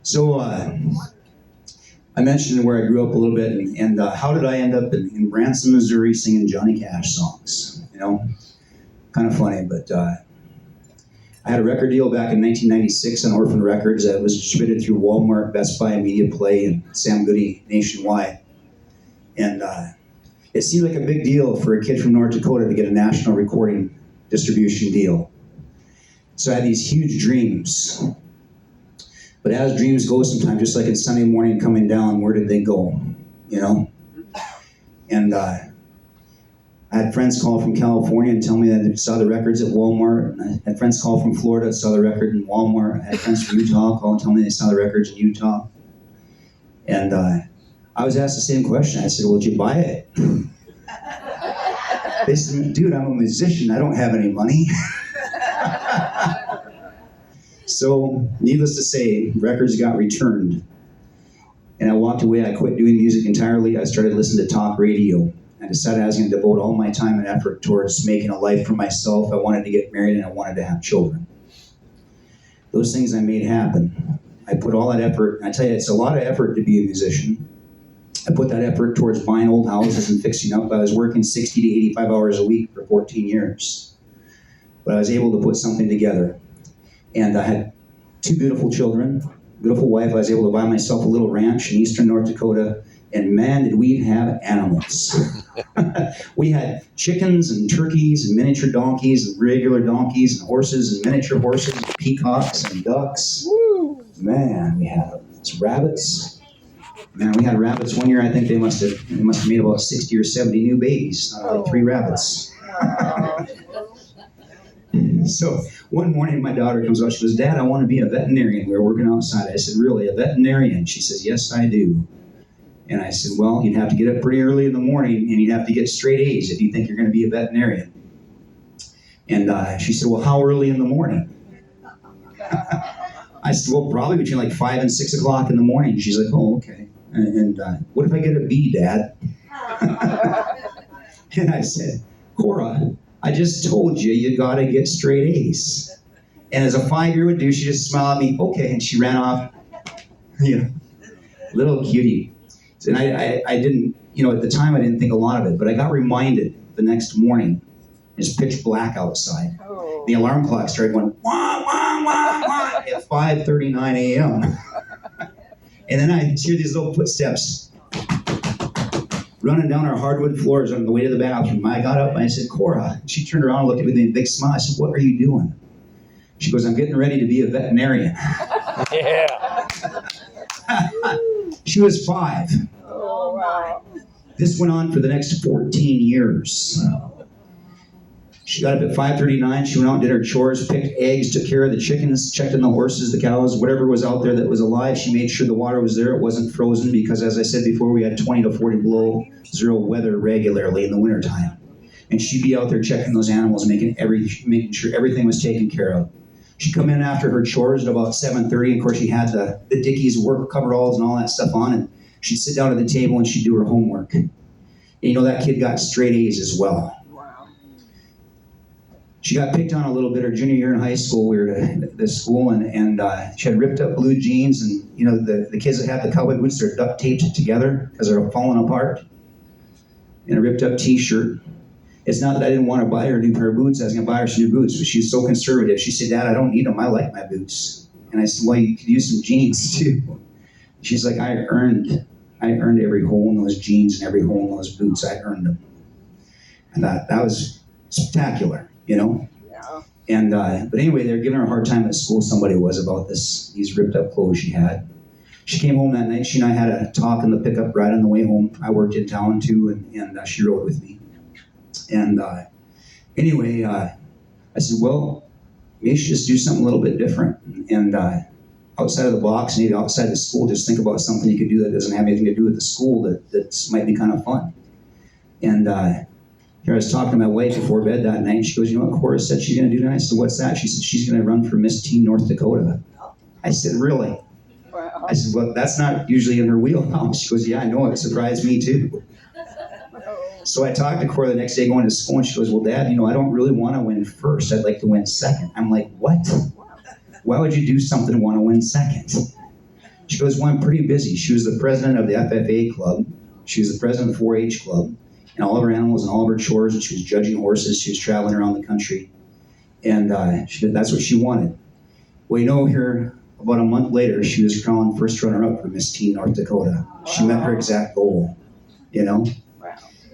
So I mentioned where I grew up a little bit, and how did I end up in Branson, Missouri, singing Johnny Cash songs? You know, kind of funny, but I had a record deal back in 1996 on Orphan Records that was distributed through Walmart, Best Buy, Media Play, and Sam Goody nationwide. And it seemed like a big deal for a kid from North Dakota to get a national recording distribution deal. So I had these huge dreams. But as dreams go sometimes, just like in Sunday morning coming down, where did they go? You know? And I had friends call from California and tell me that they saw the records at Walmart. And I had friends call from Florida that saw the record in Walmart. I had friends from Utah call and tell me they saw the records in Utah. And I was asked the same question. I said, well, did you buy it? They said, dude, I'm a musician. I don't have any money. So, needless to say, records got returned. And I walked away. I quit doing music entirely. I started listening to talk radio. I decided I was going to devote all my time and effort towards making a life for myself. I wanted to get married and I wanted to have children. Those things I made happen. I put all that effort. I tell you, it's a lot of effort to be a musician. I put that effort towards buying old houses and fixing up. I was working 60 to 85 hours a week for 14 years. But I was able to put something together. And I had two beautiful children, beautiful wife. I was able to buy myself a little ranch in eastern North Dakota. And man, did we have animals. We had chickens and turkeys and miniature donkeys and regular donkeys and horses and miniature horses and peacocks and ducks. Woo. Man, we had rabbits. Man, we had rabbits one year. I think they must have made about 60 or 70 new babies. Like 3 rabbits. So one morning my daughter comes out. She goes, Dad, I want to be a veterinarian. We were working outside. I said, really, a veterinarian? She says, yes, I do. And I said, well, you'd have to get up pretty early in the morning and you'd have to get straight A's if you think you're going to be a veterinarian. And she said, well, how early in the morning? I said, well, probably between like 5 and 6 o'clock in the morning. She's like, oh, okay. And what if I get a B, Dad? And I said, Cora, I just told you got to get straight A's. And as a 5-year would do, she just smiled at me, okay, and she ran off. You know, little cutie. And I didn't, at the time I didn't think a lot of it, but I got reminded the next morning. It's pitch black outside. Oh. The alarm clock started going, wah, wah, wah, wah, at 5:39 a.m. And then I hear these little footsteps running down our hardwood floors on the way to the bathroom. I got up and I said, Cora. She turned around and looked at me with a big smile. I said, what are you doing? She goes, I'm getting ready to be a veterinarian. Yeah. She was 5. Oh, wow. This went on for the next 14 years. She got up at 5:39. She went out and did her chores, picked eggs, took care of the chickens, checked on the horses, the cows, whatever was out there that was alive. She made sure the water was there. It wasn't frozen because, as I said before, we had 20 to 40 below zero weather regularly in the wintertime. And she'd be out there checking those animals, making sure everything was taken care of. She'd come in after her chores at about 7:30. Of course, she had the Dickies work coveralls and all that stuff on, and she'd sit down at the table and she'd do her homework. And that kid got straight A's as well. Wow. She got picked on a little bit her junior year in high school. We were at this school, and she had ripped up blue jeans, and the kids that had the cowboy boots, they're duct taped together because they're falling apart, and a ripped up T-shirt. It's not that I didn't want to buy her a new pair of boots. I was going to buy her some new boots, but she's so conservative. She said, Dad, I don't need them. I like my boots. And I said, well, you could use some jeans too. She's like, I earned every hole in those jeans and every hole in those boots. I earned them. And that was spectacular, Yeah. And but anyway, they were giving her a hard time at school. Somebody was about these ripped up clothes she had. She came home that night. She and I had a talk in the pickup ride on the way home. I worked in town too, and she rode with me. And anyway, I said, well, maybe you should just do something a little bit different. And outside of the box, maybe outside the school, just think about something you could do that doesn't have anything to do with the school that might be kind of fun. And here I was talking to my wife before bed that night, and she goes, you know what Cora said she's going to do tonight? I said, what's that? She said, she's going to run for Miss Teen North Dakota. I said, really? Wow. I said, well, that's not usually in her wheelhouse. She goes, yeah, I know. It surprised me too. So I talked to Cora the next day going to school, and she goes, well, Dad, I don't really want to win first. I'd like to win second. I'm like, what? Why would you do something and want to win second? she goes, well, I'm pretty busy. She was the president of the FFA club. She was the president of the 4-H club, and all of her animals and all of her chores, and she was judging horses. She was traveling around the country, and that's what she wanted. Well, you know, here about a month later, she was crowned first runner-up for Miss Teen North Dakota. She met her exact goal, you know.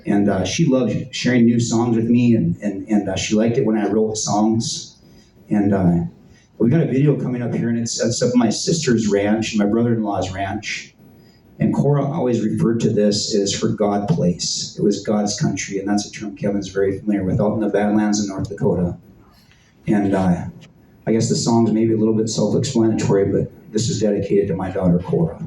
And she loved sharing new songs with me, and she liked it when I wrote songs. And we got a video coming up here, and it's up at my sister's ranch, my brother-in-law's ranch. And Cora always referred to this as her God place. It was God's country, and that's a term Kevin's very familiar with, out in the Badlands in North Dakota. And I guess the song's maybe a little bit self-explanatory, but this is dedicated to my daughter, Cora.